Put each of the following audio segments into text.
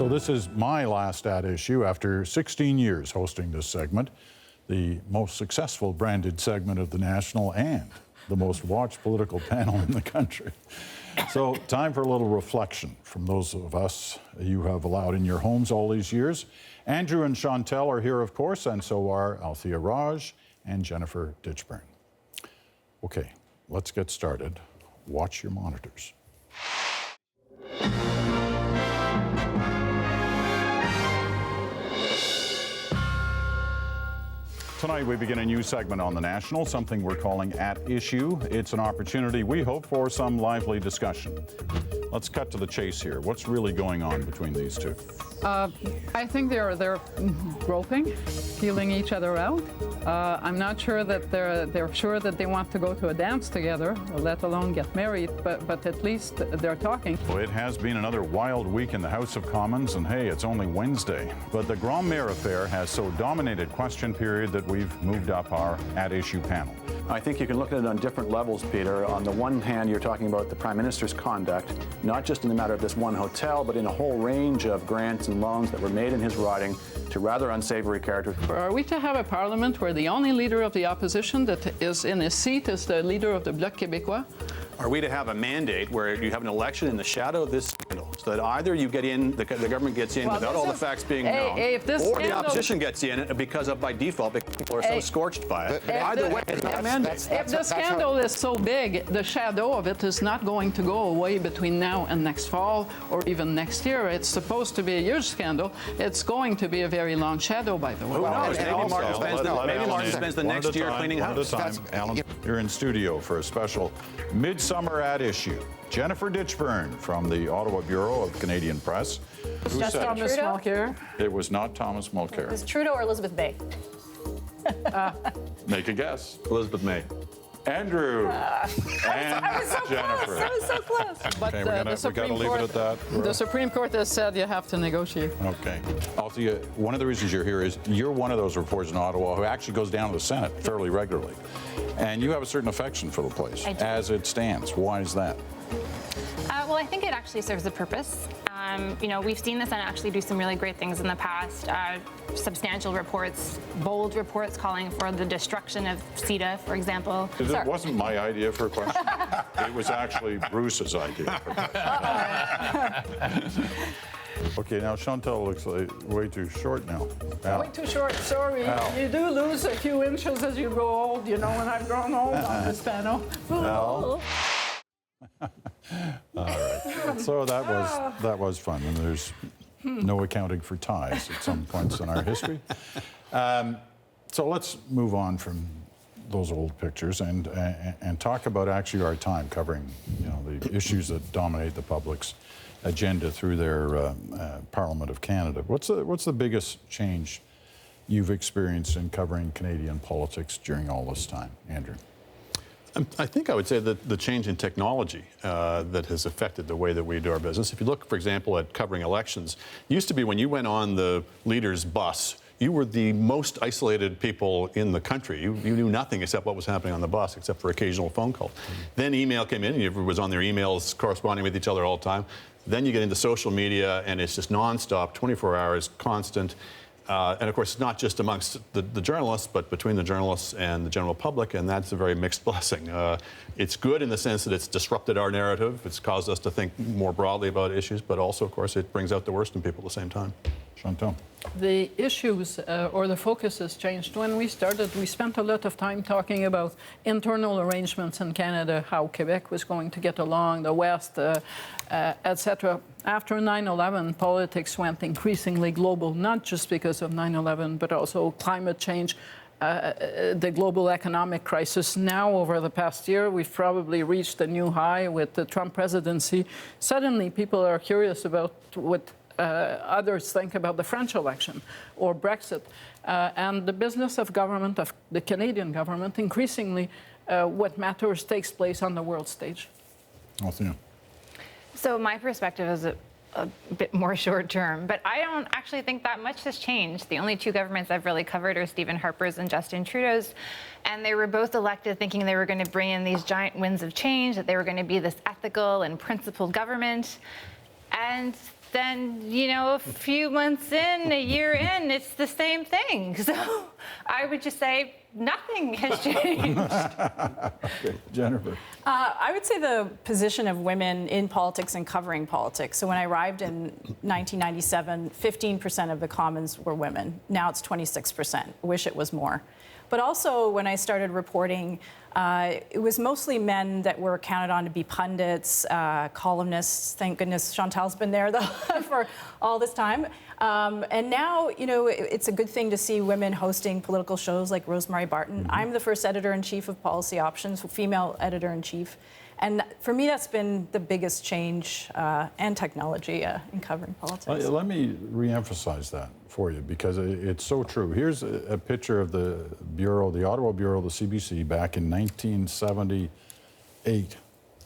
So this is my last At Issue after 16 years hosting this segment, the most successful branded segment of the national and the most watched political panel in the country. So time for a little reflection from those of us you have allowed in your homes all these years. Andrew and Chantel are here, of course, and so are Althea Raj and Jennifer Ditchburn. Okay, let's get started. Watch your monitors. Tonight we begin a new segment on The National, something we're calling At Issue. It's an opportunity, we hope, for some lively discussion. Let's cut to the chase here. What's really going on between these two? I think they're groping, feeling each other out. I'm not sure that they're sure that they want to go to a dance together, let alone get married, but at least they're talking. Well, it has been another wild week in the House of Commons, and hey, it's only Wednesday. But the Grand Maire affair has so dominated question period that we've moved up our At Issue panel. I think you can look at it on different levels, Peter. On the one hand, you're talking about the Prime Minister's conduct, not just in the matter of this one hotel, but in a whole range of grants and loans that were made in his riding to rather unsavory characters. Are we to have a parliament where the only leader of the opposition that is in his seat is the leader of the Bloc Québécois? Are we to have a mandate where you have an election in the shadow of this scandal, so that either you get in, the government gets in without all the facts being known, or the opposition gets in because of, by default, people are so scorched by it. Either way, it's not a mandate. If the scandal is so big, the shadow of it is not going to go away between now and next fall or even next year. It's supposed to be a huge scandal. It's going to be a very long shadow, by the way. Who knows? Maybe Martin spends the next year cleaning house. One at a time. Alan, you're in studio for a special midsummer At Issue. Jennifer Ditchburn from the Ottawa Bureau of Canadian Press. Who Just said Thomas Mulcair. it was not Thomas Mulcair. It was Trudeau or Elizabeth May? Make a guess. Elizabeth May. Andrew and Jennifer. That was so close. But Okay, we gotta leave it at that. The Supreme Court has said you have to negotiate. Okay. Althea, one of the reasons you're here is you're one of those reporters in Ottawa who actually goes down to the Senate fairly regularly. And you have a certain affection for the place as it stands. Why is that? Well, I think it actually serves a purpose. We've seen the Senate actually do some really great things in the past. Substantial reports, bold reports calling for the destruction of CETA, for example. It wasn't my idea for a question. It was actually Bruce's idea. Okay, now Chantal looks like way too short now. Way too short, sorry. Al. You do lose a few inches as you grow old, when I've grown old on this panel. Al. All right. So that was fun, and there's no accounting for ties at some points in our history. So let's move on from those old pictures and talk about actually our time covering the issues that dominate the public's agenda through their Parliament of Canada. What's the biggest change you've experienced in covering Canadian politics during all this time, Andrew? I think I would say that the change in technology that has affected the way that we do our business. If you look, for example, at covering elections, it used to be when you went on the leader's bus, you were the most isolated people in the country. You knew nothing except what was happening on the bus, except for occasional phone calls. Then email came in, and everyone was on their emails corresponding with each other all the time. Then you get into social media, and it's just nonstop, 24 hours, constant. And of course, it's not just amongst the journalists, but between the journalists and the general public, and that's a very mixed blessing. It's good in the sense that it's disrupted our narrative. It's caused us to think more broadly about issues, but also, of course, it brings out the worst in people at the same time. Chantal. The issues or the focus has changed. When we started, we spent a lot of time talking about internal arrangements in Canada, how Quebec was going to get along, the West, etc. After 9/11, politics went increasingly global, not just because of 9/11, but also climate change, the global economic crisis. Now, over the past year, we've probably reached a new high with the Trump presidency. Suddenly, people are curious about what others think about the French election or Brexit. And the business of government, of the Canadian government, increasingly what matters takes place on the world stage. Althea. So my perspective is a bit more short term, but I don't actually think that much has changed. The only two governments I've really covered are Stephen Harper's and Justin Trudeau's, and they were both elected thinking they were going to bring in these giant winds of change, that they were going to be this ethical and principled government. And then, you know, a few months in, a year in, it's the same thing. So I would just say nothing has changed. Okay, Jennifer. I would say the position of women in politics and covering politics. So when I arrived in 1997, 15% of the Commons were women. Now it's 26%. I wish it was more. But also when I started reporting, it was mostly men that were counted on to be pundits, columnists. Thank goodness Chantal's been there though for all this time. And now, you know, it's a good thing to see women hosting political shows like Rosemary Barton. I'm the first editor-in-chief of Policy Options, female editor-in-chief. And for me, that's been the biggest change and technology in covering politics. Let me reemphasize that for you because it's so true. Here's a picture of the Bureau, the Ottawa Bureau, the CBC, back in 1978.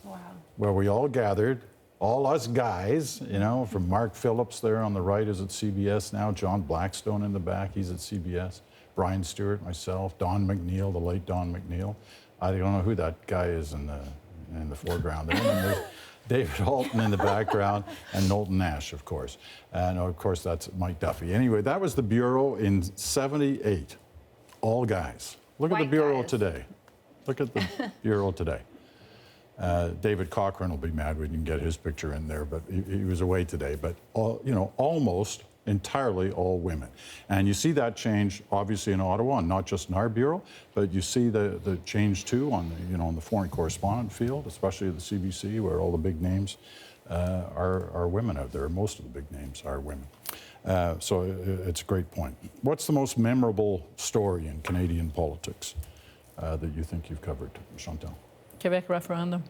Wow. Where we all gathered, all us guys, you know, from Mark Phillips there on the right is at CBS now, John Blackstone in the back, he's at CBS, Brian Stewart, myself, Don McNeil, the late Don McNeil. I don't know who that guy is in the foreground there. And there's David Alton in the background and Knowlton Nash, of course. And of course, that's Mike Duffy. Anyway, that was the Bureau in '78. All guys. Look at the Bureau today. Look at the Bureau today. David Cochran will be mad we didn't get his picture in there, but he was away today. But all, you know, almost entirely all women. And you see that change obviously in Ottawa, and not just in our bureau, but you see the change too on the, you know, on the foreign correspondent field, especially at the CBC, where all the big names are women out there. Most of the big names are women. So it's a great point. What's the most memorable story in Canadian politics that you think you've covered, Chantal? Quebec referendum.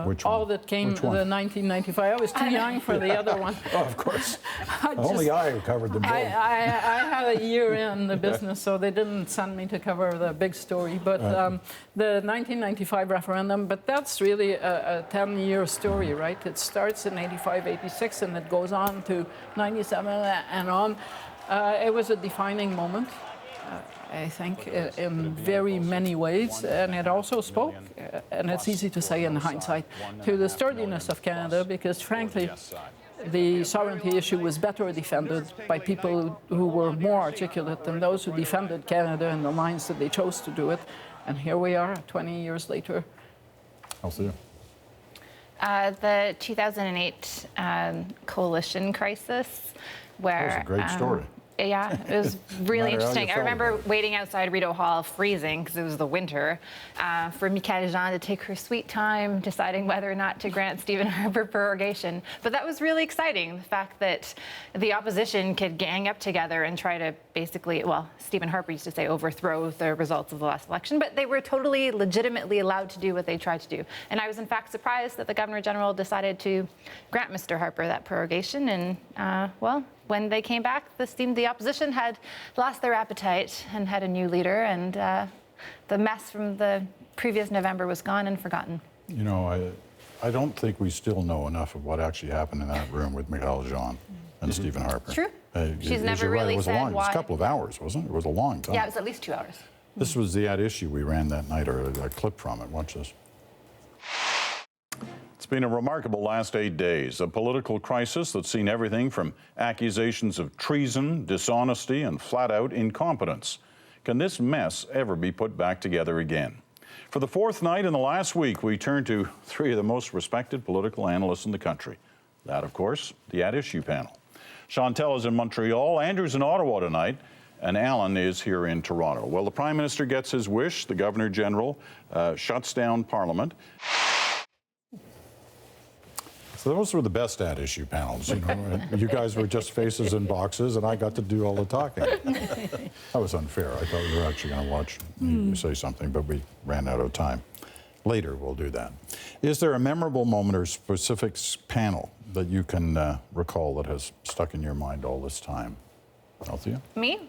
Which one? All that came Which the one? 1995. I was too young for the other one. Oh, of course. Only I covered them both. I had a year in the business, so they didn't send me to cover the big story. But the 1995 referendum, but that's really a 10-year story, right? It starts in 85, 86, and it goes on to 97 and on. It was a defining moment. I think, in very many ways, and it also spoke, and it's easy to say in hindsight, to the sturdiness of Canada, because frankly, the sovereignty issue was better defended by people who were more articulate than those who defended Canada in the lines that they chose to do it. And here we are, 20 years later. Althea. The 2008 coalition crisis, where... That was a great story. Yeah, it was really interesting. I remember about it. waiting outside Rideau Hall, freezing because it was the winter, for Michaëlle Jean to take her sweet time deciding whether or not to grant Stephen Harper prorogation. But that was really exciting, the fact that the opposition could gang up together and try to basically, well, Stephen Harper used to say overthrow the results of the last election, but they were totally legitimately allowed to do what they tried to do. And I was in fact surprised that the Governor General decided to grant Mr. Harper that prorogation. And well, when they came back, the opposition had lost their appetite and had a new leader, and the mess from the previous November was gone and forgotten. You know, I don't think we still know enough of what actually happened in that room with Michaëlle Jean and Stephen Harper. True. She's never you're right, really it was said long, It was why. a couple of hours, wasn't it? It was a long time. Yeah, it was at least 2 hours. This was the ad issue we ran that night, or a clip from it. Watch this. It's been a remarkable last 8 days, a political crisis that's seen everything from accusations of treason, dishonesty, and flat-out incompetence. Can this mess ever be put back together again? For the fourth night in the last week, we turn to three of the most respected political analysts in the country. That, of course, the At Issue panel. Chantal is in Montreal, Andrew's in Ottawa tonight, and Alan is here in Toronto. Well, the Prime Minister gets his wish. The Governor General shuts down Parliament. So those were the best At Issue panels, you know. You guys were just faces in boxes, and I got to do all the talking. That was unfair. I thought we were actually going to watch you say something, but we ran out of time. Later, we'll do that. Is there a memorable moment or specific panel that you can recall that has stuck in your mind all this time? Althea? Me?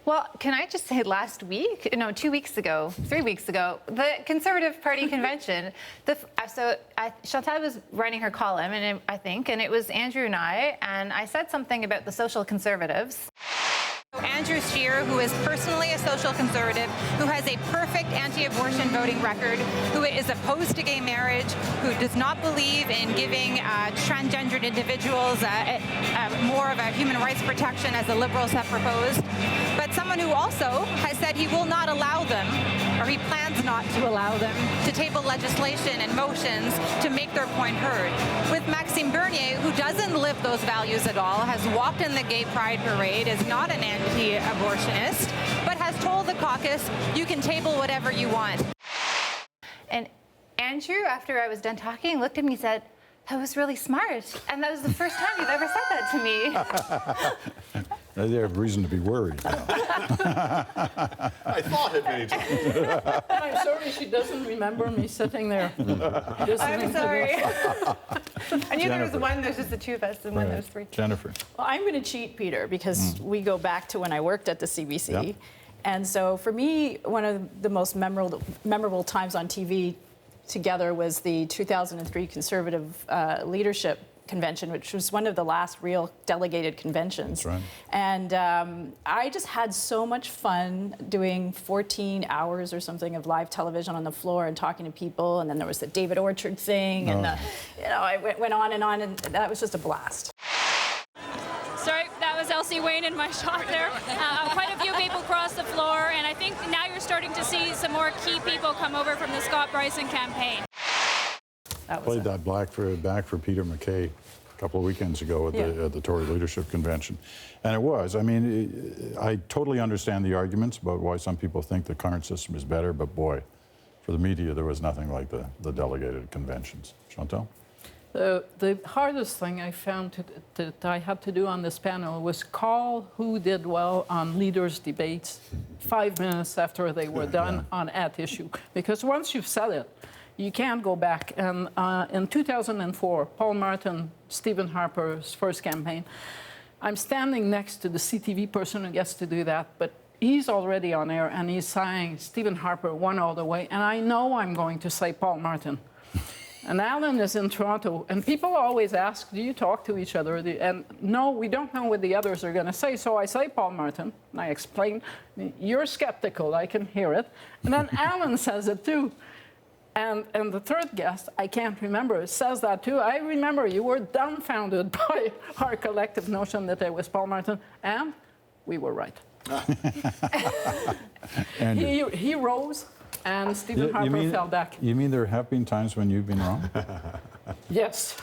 Well, can I just say last week, no, 2 weeks ago, 3 weeks ago, the Conservative Party convention, Chantal was writing her column, and I think, and it was Andrew and I said something about the social conservatives. Andrew Scheer, who is personally a social conservative, who has a perfect anti-abortion voting record, who is opposed to gay marriage, who does not believe in giving transgendered individuals more of a human rights protection as the Liberals have proposed, but someone who also has said he will not allow them, or he plans not to allow them, to table legislation and motions to make their point heard. With Maxime Bernier, who doesn't live those values at all, has walked in the gay pride parade, is not an anti-abortionist, but has told the caucus, you can table whatever you want. And Andrew, after I was done talking, looked at me and said, that was really smart. And that was the first time you've ever said that to me. They have reason to be worried now. I thought it many times. I'm sorry she doesn't remember me sitting there. I'm sorry. I knew there was Jennifer. one, there's just the two of us, and then there's three. Jennifer. Well, I'm going to cheat, Peter, because we go back to when I worked at the CBC. Yeah. And so for me, one of the most memorable times on TV together was the 2003 Conservative Leadership Convention, which was one of the last real delegated conventions. That's right. And I just had so much fun doing 14 hours or something of live television on the floor and talking to people. And then there was the David Orchard thing, and I went on, and that was just a blast. Sorry, that was Elsie Wayne in my shot there. Quite a few people crossed the floor, and I think now you're starting to see some more key people come over from the Scott Bryson campaign. Played that back for Peter MacKay a couple of weekends ago at the Tory Leadership Convention. And it was. I mean, I totally understand the arguments about why some people think the current system is better, but boy, for the media, there was nothing like the delegated conventions. Chantal? The hardest thing I found that I had to do on this panel was call who did well on leaders' debates 5 minutes after they were done on at issue. Because once you've said it, you can't go back. And in 2004, Paul Martin, Stephen Harper's first campaign, I'm standing next to the CTV person who gets to do that, but he's already on air and he's saying Stephen Harper won all the way, and I know I'm going to say Paul Martin. And Alan is in Toronto, and people always ask, do you talk to each other? And no, we don't know what the others are going to say. So I say Paul Martin, and I explain, you're skeptical, I can hear it. And then Alan says it too. And the third guest, I can't remember, says that too. I remember you were dumbfounded by our collective notion that it was Paul Martin, and we were right. He rose, and Stephen Harper fell back. You mean there have been times when you've been wrong? Yes.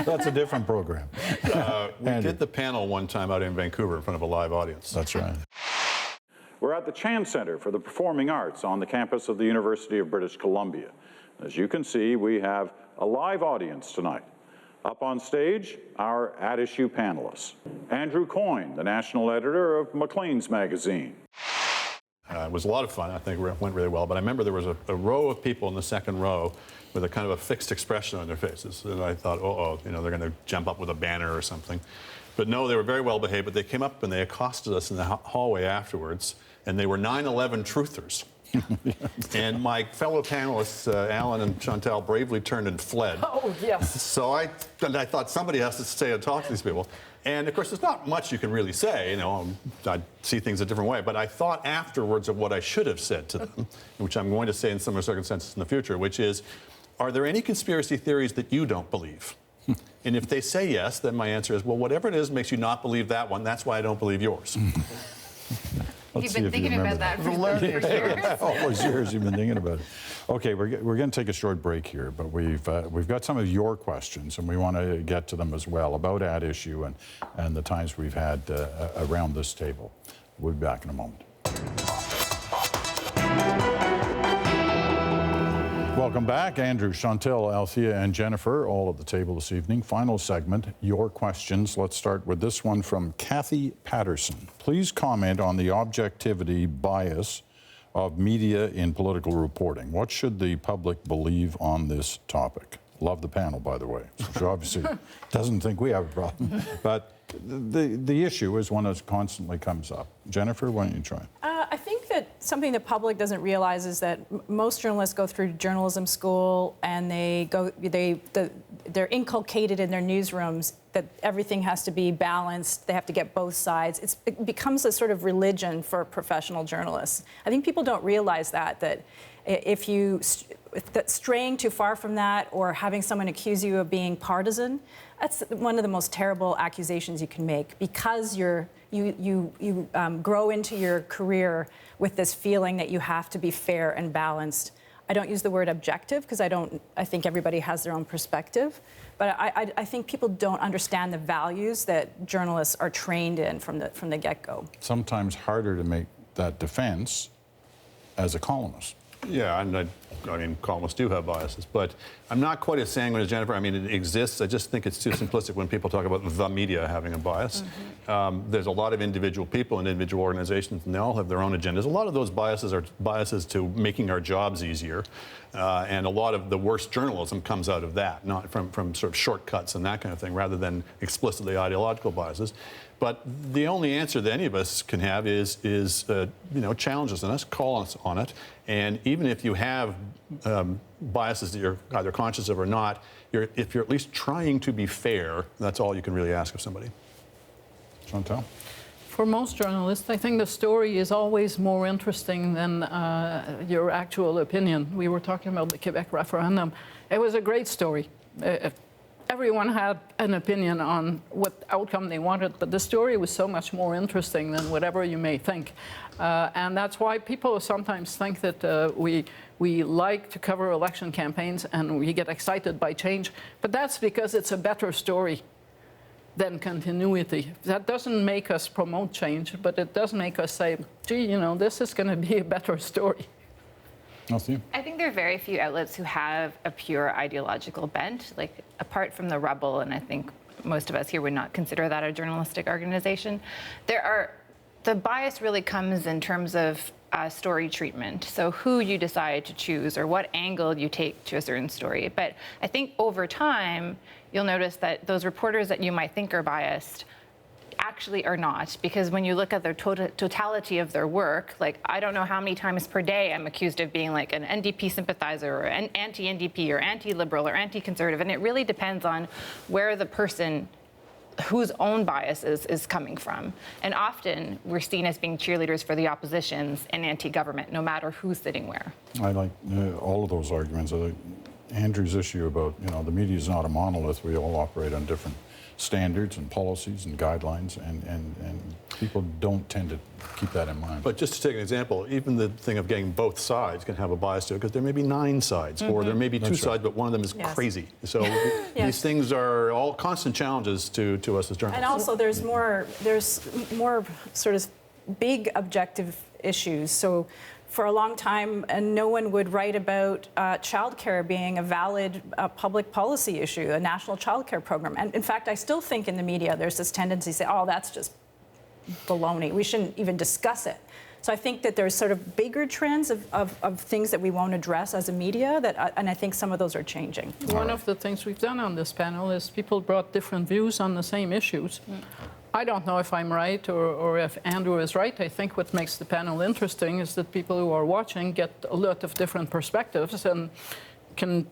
That's a different program. We did the panel one time out in Vancouver in front of a live audience. That's right. We're at the Chan Center for the Performing Arts on the campus of the University of British Columbia. As you can see, we have a live audience tonight. Up on stage, our at-issue panelists. Andrew Coyne, the national editor of Maclean's magazine. It was a lot of fun. I think it went really well. But I remember there was a row of people in the second row with a kind of a fixed expression on their faces. And I thought, they're going to jump up with a banner or something. But no, they were very well behaved. But they came up and they accosted us in the hallway afterwards. And they were 9/11 truthers. And my fellow panelists, Alan and Chantal, bravely turned and fled. Oh, yes. So I thought somebody has to stay and talk to these people. And of course, there's not much you can really say. I see things a different way. But I thought afterwards of what I should have said to them, which I'm going to say in similar circumstances in the future, which is, are there any conspiracy theories that you don't believe? And if they say yes, then my answer is, well, whatever it is makes you not believe that one, that's why I don't believe yours. You've been thinking about that for years. All those years you've been thinking about it. Okay, we're going to take a short break here, but we've got some of your questions, and we want to get to them as well about at issue and the times we've had around this table. We'll be back in a moment. Welcome back. Andrew, Chantal, Althea, and Jennifer, all at the table this evening. Final segment, your questions. Let's start with this one from Kathy Patterson. Please comment on the objectivity bias of media in political reporting. What should the public believe on this topic? Love the panel, by the way. She obviously doesn't think we have a problem. But the issue is one that constantly comes up. Jennifer, why don't you try? I think that something the public doesn't realize is that most journalists go through journalism school, and they're inculcated in their newsrooms that everything has to be balanced. They have to get both sides. It becomes a sort of religion for professional journalists. I think people don't realize that if that straying too far from that, or having someone accuse you of being partisan, that's one of the most terrible accusations you can make, because you grow into your career with this feeling that you have to be fair and balanced. I don't use the word objective because I think everybody has their own perspective, but I think people don't understand the values that journalists are trained in from the get-go. Sometimes harder to make that defense as a columnist. Yeah, and I mean, columnists do have biases, but I'm not quite as sanguine as Jennifer. I mean, it exists. I just think it's too simplistic when people talk about the media having a bias. There's a lot of individual people and individual organizations, and they all have their own agendas. A lot of those biases are biases to making our jobs easier, and a lot of the worst journalism comes out of that, not from sort of shortcuts and that kind of thing, rather than explicitly ideological biases. But the only answer that any of us can have is challenge us on us, call us on it, and even if you have biases that you're either conscious of or not, if you're at least trying to be fair, that's all you can really ask of somebody. Chantal? For most journalists, I think the story is always more interesting than your actual opinion. We were talking about the Quebec referendum. It was a great story. Everyone had an opinion on what outcome they wanted, but the story was so much more interesting than whatever you may think. And that's why people sometimes think that we like to cover election campaigns and we get excited by change, but that's because it's a better story than continuity. That doesn't make us promote change, but it does make us say, gee, this is going to be a better story. I think there are very few outlets who have a pure ideological bent, like apart from the Rebel, and I think most of us here would not consider that a journalistic organization. The bias really comes in terms of story treatment, so who you decide to choose or what angle you take to a certain story. But I think over time, you'll notice that those reporters that you might think are biased actually are not, because when you look at their totality of their work, like I don't know how many times per day I'm accused of being like an NDP sympathizer or an anti-NDP or anti-liberal or anti-conservative, and it really depends on where the person whose own bias is coming from. And often we're seen as being cheerleaders for the oppositions and anti-government, no matter who's sitting where. I like all of those arguments. Andrew's issue about, the media is not a monolith. We all operate on different standards and policies and guidelines, and people don't tend to keep that in mind. But just to take an example, even the thing of getting both sides can have a bias to it, because there may be 9 sides, or there may be 2 sides, but one of them is crazy. So these things are all constant challenges to us as journalists. And also there's more sort of big objective issues. So for a long time, no one would write about childcare being a valid public policy issue, a national childcare program. And in fact, I still think in the media there's this tendency to say, oh, that's just baloney. We shouldn't even discuss it. So I think that there's sort of bigger trends of things that we won't address as a media, and I think some of those are changing. One of the things we've done on this panel is people brought different views on the same issues. I don't know if I'm right or if Andrew is right. I think what makes the panel interesting is that people who are watching get a lot of different perspectives and can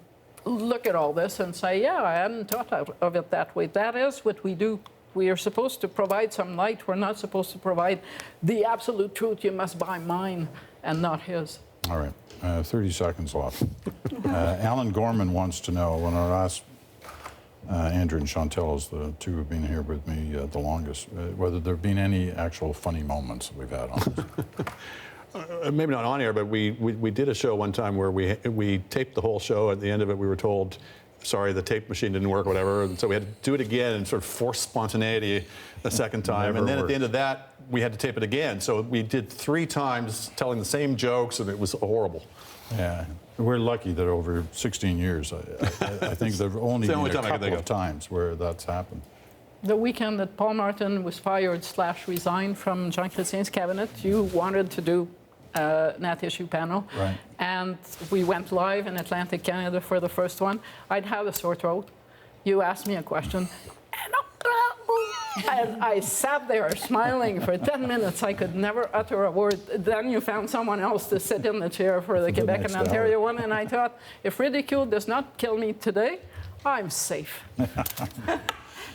look at all this and say, yeah, I hadn't thought of it that way. That is what we do. We are supposed to provide some light. We're not supposed to provide the absolute truth. You must buy mine and not his. All right, 30 seconds left. Alan Gorman wants to know, when I asked Andrew and Chantal, as the two who've been here with me the longest, whether there have been any actual funny moments that we've had on this. Maybe not on air, but we did a show one time where we taped the whole show. At the end of it, we were told, sorry, the tape machine didn't work, whatever, and so we had to do it again and sort of force spontaneity a second time. And then at the end of that, we had to tape it again. So we did 3 times telling the same jokes, and it was horrible. Yeah, we're lucky that over 16 years, I think there have only been a couple of times where that's happened. The weekend that Paul Martin was fired / resigned from Jean Chrétien's cabinet, you wanted to do Nat issue panel, right. And we went live in Atlantic Canada for the first one. I'd had a sore throat. You asked me a question, and I sat there smiling for 10 minutes. I could never utter a word. Then you found someone else to sit in the chair for the Quebec and Ontario one, and I thought, if ridicule does not kill me today, I'm safe.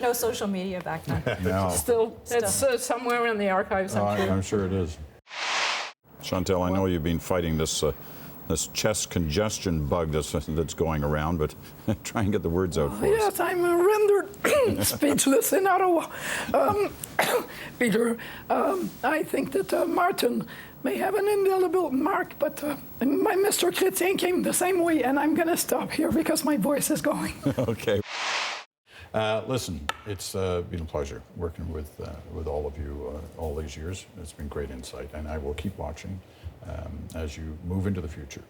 No social media back then. No. Still, it's somewhere in the archives, I'm sure. I'm sure it is. Chantal, I know you've been fighting this this chest congestion bug that's going around, but try and get the words out for us. Yes, I'm rendered speechless in Ottawa. Peter, I think that Martin may have an indelible mark, but my Mr. Chrétien came the same way, and I'm going to stop here because my voice is going. Okay. Listen, it's been a pleasure working with all of you all these years. It's been great insight, and I will keep watching as you move into the future.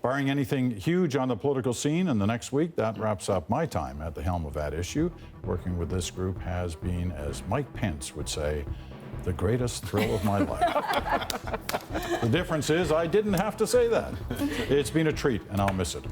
Barring anything huge on the political scene in the next week, that wraps up my time at the helm of that issue. Working with this group has been, as Mike Pence would say, the greatest thrill of my life. The difference is I didn't have to say that. It's been a treat, and I'll miss it.